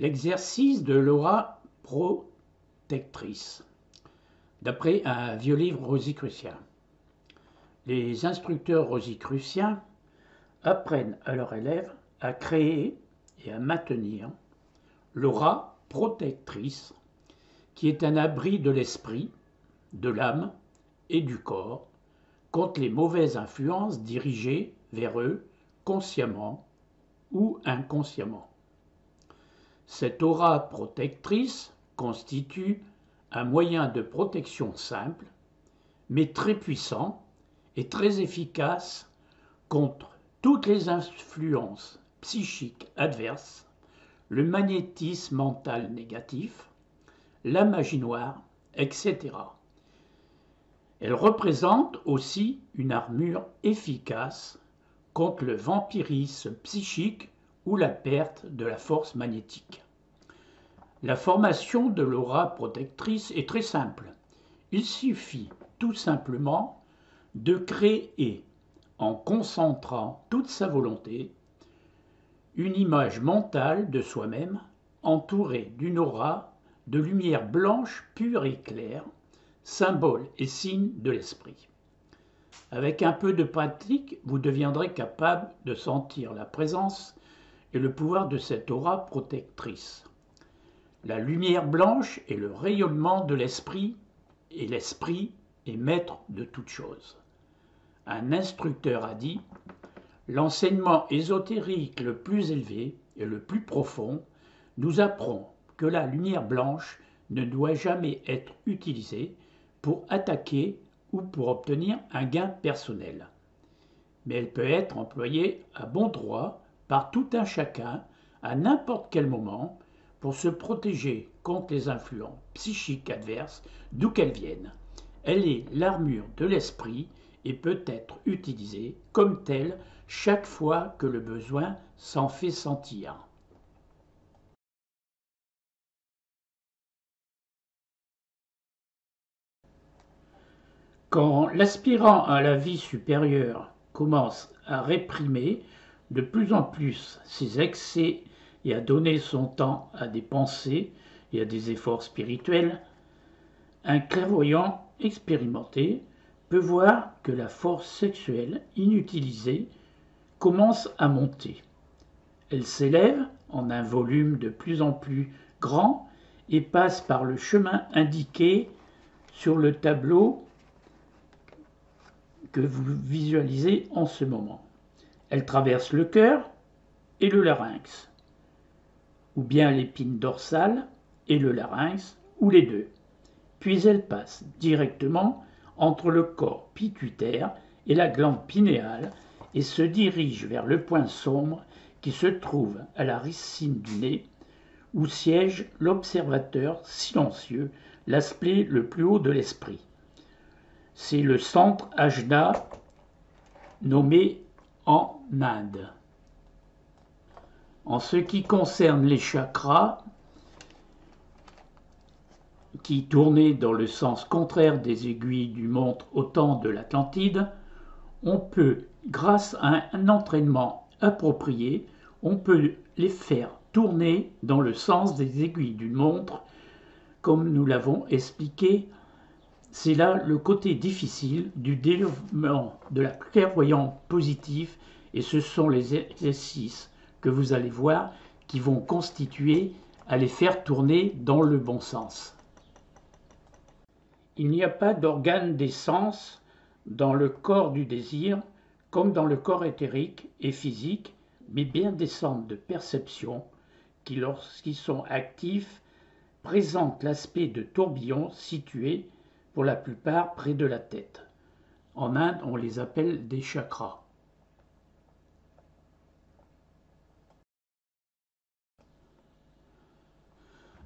L'exercice de l'aura protectrice. D'après un vieux livre rosicrucien. Les instructeurs rosicruciens apprennent à leurs élèves à créer et à maintenir l'aura protectrice, qui est un abri de l'esprit, de l'âme et du corps contre les mauvaises influences dirigées vers eux consciemment ou inconsciemment. Cette aura protectrice constitue un moyen de protection simple, mais très puissant et très efficace contre toutes les influences psychiques adverses, le magnétisme mental négatif, la magie noire, etc. Elle représente aussi une armure efficace contre le vampirisme psychique ou la perte de la force magnétique. La formation de l'aura protectrice est très simple. Il suffit tout simplement de créer, en concentrant toute sa volonté, une image mentale de soi-même entourée d'une aura de lumière blanche pure et claire, symbole et signe de l'esprit. Avec un peu de pratique, vous deviendrez capable de sentir la présence et le pouvoir de cette aura protectrice. La lumière blanche est le rayonnement de l'esprit, et l'esprit est maître de toutes choses. Un instructeur a dit « L'enseignement ésotérique le plus élevé et le plus profond nous apprend que la lumière blanche ne doit jamais être utilisée pour attaquer ou pour obtenir un gain personnel. Mais elle peut être employée à bon droit par tout un chacun, à n'importe quel moment, pour se protéger contre les influences psychiques adverses, d'où qu'elles viennent. Elle est l'armure de l'esprit et peut être utilisée comme telle chaque fois que le besoin s'en fait sentir. Quand l'aspirant à la vie supérieure commence à réprimer de plus en plus ses excès et à donner son temps à des pensées et à des efforts spirituels, un clairvoyant expérimenté peut voir que la force sexuelle inutilisée commence à monter. Elle s'élève en un volume de plus en plus grand et passe par le chemin indiqué sur le tableau que vous visualisez en ce moment. Elle traverse le cœur et le larynx, ou bien l'épine dorsale et le larynx, ou les deux. Puis elle passe directement entre le corps pituitaire et la glande pinéale et se dirige vers le point sombre qui se trouve à la racine du nez, où siège l'observateur silencieux, l'aspect le plus haut de l'esprit. C'est le centre Ajna, nommé en Inde. En ce qui concerne les chakras, qui tournaient dans le sens contraire des aiguilles du montre au temps de l'Atlantide, on peut, grâce à un entraînement approprié, on peut les faire tourner dans le sens des aiguilles d'une montre, comme nous l'avons expliqué. C'est là le côté difficile du développement de la clairvoyance positive, et ce sont les exercices que vous allez voir qui vont constituer à les faire tourner dans le bon sens. Il n'y a pas d'organe des sens dans le corps du désir, comme dans le corps éthérique et physique, mais bien des centres de perception qui, lorsqu'ils sont actifs, présentent l'aspect de tourbillons situés pour la plupart près de la tête. En Inde, on les appelle des chakras.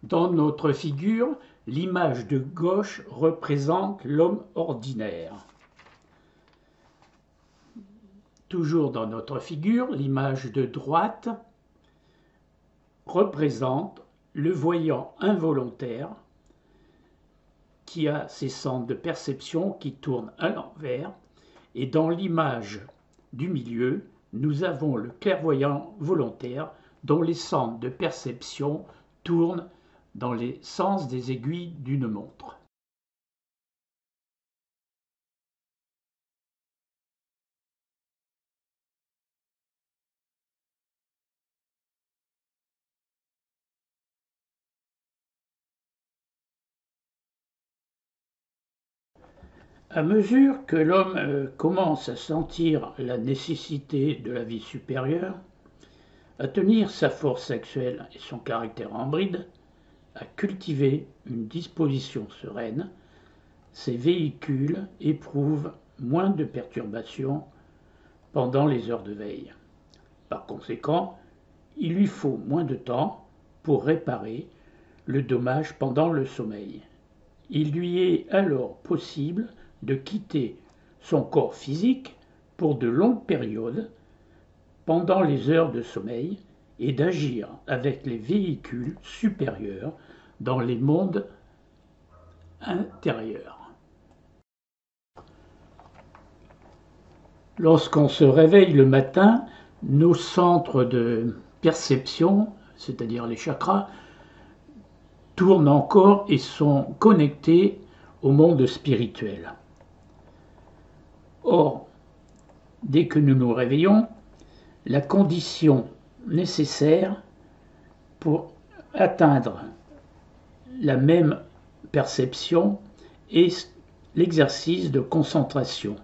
Dans notre figure, l'image de gauche représente l'homme ordinaire. Toujours dans notre figure, l'image de droite représente le voyant involontaire qui a ses centres de perception qui tournent à l'envers, et dans l'image du milieu, nous avons le clairvoyant volontaire dont les centres de perception tourne dans les sens des aiguilles d'une montre. À mesure que l'homme commence à sentir la nécessité de la vie supérieure, à tenir sa force sexuelle et son caractère en bride, à cultiver une disposition sereine, ces véhicules éprouvent moins de perturbations pendant les heures de veille. Par conséquent, il lui faut moins de temps pour réparer le dommage pendant le sommeil. Il lui est alors possible de quitter son corps physique pour de longues périodes pendant les heures de sommeil et d'agir avec les véhicules supérieurs dans les mondes intérieurs. Lorsqu'on se réveille le matin, nos centres de perception, c'est-à-dire les chakras, tournent encore et sont connectés au monde spirituel. Or, dès que nous nous réveillons, la condition nécessaire pour atteindre la même perception est l'exercice de concentration.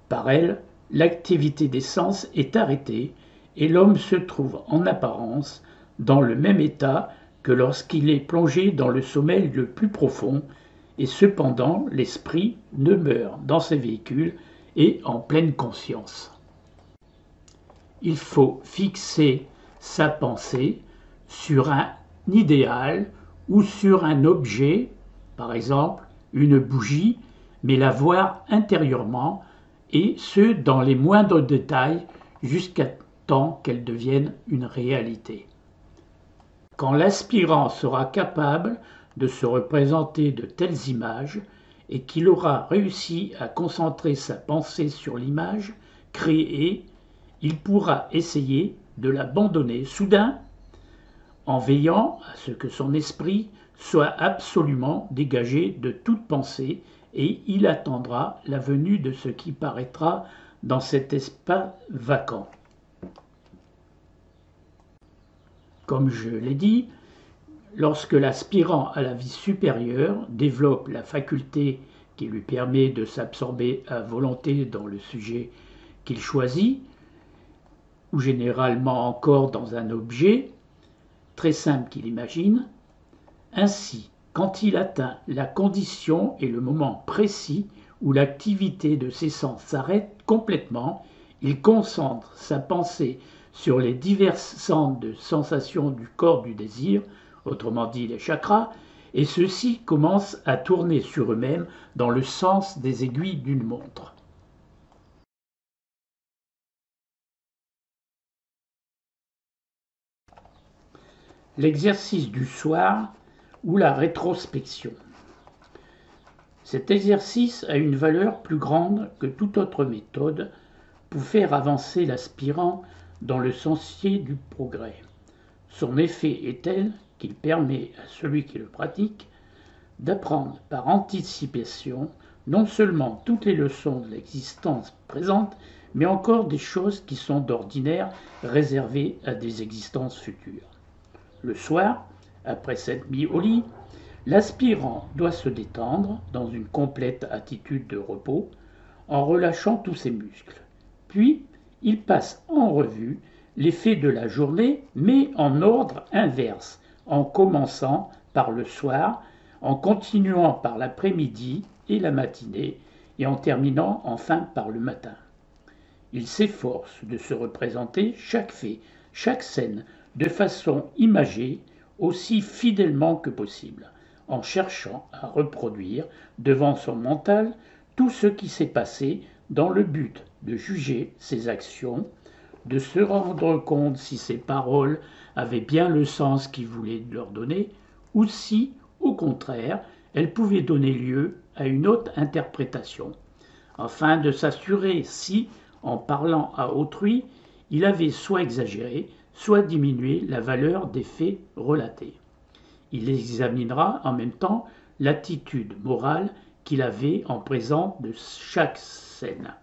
Par elle, l'activité des sens est arrêtée et l'homme se trouve en apparence dans le même état que lorsqu'il est plongé dans le sommeil le plus profond, et cependant l'esprit demeure dans ses véhicules et en pleine conscience. Il faut fixer sa pensée sur un idéal ou sur un objet, par exemple une bougie, mais la voir intérieurement, et ce dans les moindres détails jusqu'à temps qu'elle devienne une réalité. Quand l'aspirant sera capable de se représenter de telles images et qu'il aura réussi à concentrer sa pensée sur l'image créée, il pourra essayer de l'abandonner soudain en veillant à ce que son esprit soit absolument dégagé de toute pensée, et il attendra la venue de ce qui paraîtra dans cet espace vacant. Comme je l'ai dit, lorsque l'aspirant à la vie supérieure développe la faculté qui lui permet de s'absorber à volonté dans le sujet qu'il choisit, ou généralement encore dans un objet très simple qu'il imagine, ainsi, quand il atteint la condition et le moment précis où l'activité de ses sens s'arrête complètement, il concentre sa pensée sur les diverses centres de sensations du corps du désir, autrement dit les chakras, et ceux-ci commencent à tourner sur eux-mêmes dans le sens des aiguilles d'une montre. L'exercice du soir ou la rétrospection. Cet exercice a une valeur plus grande que toute autre méthode pour faire avancer l'aspirant dans le sentier du progrès. Son effet est tel qu'il permet à celui qui le pratique d'apprendre par anticipation non seulement toutes les leçons de l'existence présente, mais encore des choses qui sont d'ordinaire réservées à des existences futures. Le soir, après s'être mis au lit, l'aspirant doit se détendre dans une complète attitude de repos en relâchant tous ses muscles. Puis, il passe en revue les faits de la journée, mais en ordre inverse, en commençant par le soir, en continuant par l'après-midi et la matinée, et en terminant enfin par le matin. Il s'efforce de se représenter chaque fait, chaque scène, de façon imagée, aussi fidèlement que possible, en cherchant à reproduire devant son mental tout ce qui s'est passé dans le but de juger ses actions, de se rendre compte si ses paroles avaient bien le sens qu'il voulait leur donner, ou si, au contraire, elles pouvaient donner lieu à une autre interprétation, afin de s'assurer si, en parlant à autrui, il avait soit exagéré, soit diminuer la valeur des faits relatés. Il examinera en même temps l'attitude morale qu'il avait en présence de chaque scène.